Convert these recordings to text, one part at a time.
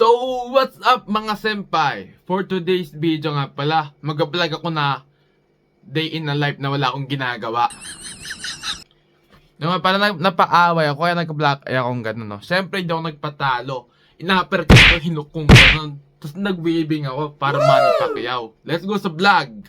So, what's up mga senpai? For today's video nga pala, mag-vlog ako na day in a life na wala akong ginagawa. Naman pala napaaway ako, kaya nag-vlog ay akong gano'n, no? Siyempre hindi ako nagpatalo. Ina-uppercut ko, hinuk kong gano'n. Tapos nag-waving ako para Manny Pacquiao. Let's go sa vlog!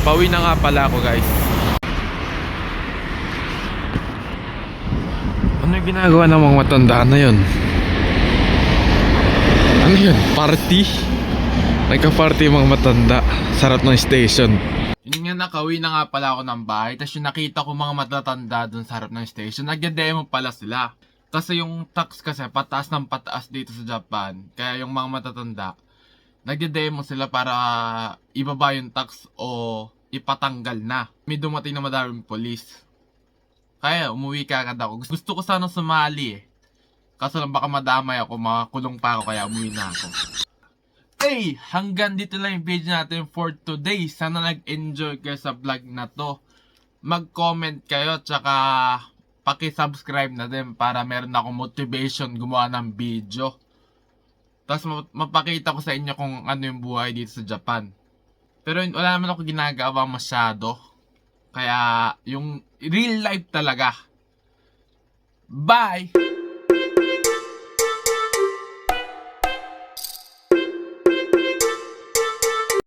Pauwi na nga pala ako, guys. Ano yung ginagawa ng mga matandaan na yun? Ano yun? Party? Nagka-party yung mga matanda. Sarap ng station. Yun nga nga nakauwi na nga pala ako ng bahay, tapos yung nakita ko mga matatanda dun sa harap ng station, nagde-demo pala sila. Kasi yung tax kasi pataas ng pataas dito sa Japan, kaya yung mga matatanda, nagde-demo sila para ibaba yung tax o ipatanggal na. May dumating na madaming polis. Kaya umuwi ka agad ako. Gusto ko sana sumali eh. Kaso lang baka madamay ako, makakulong pa ako, kaya umuwi na ako. Hey, hanggang dito lang yung video natin for today. Sana nag-enjoy kayo sa vlog na to. Mag-comment kayo, tsaka paki-subscribe na din para meron akong motivation gumawa ng video. Tapos mapakita ko sa inyo kung ano yung buhay dito sa Japan. Pero wala naman ako ginagawa masyado. Kaya yung real life talaga. Bye!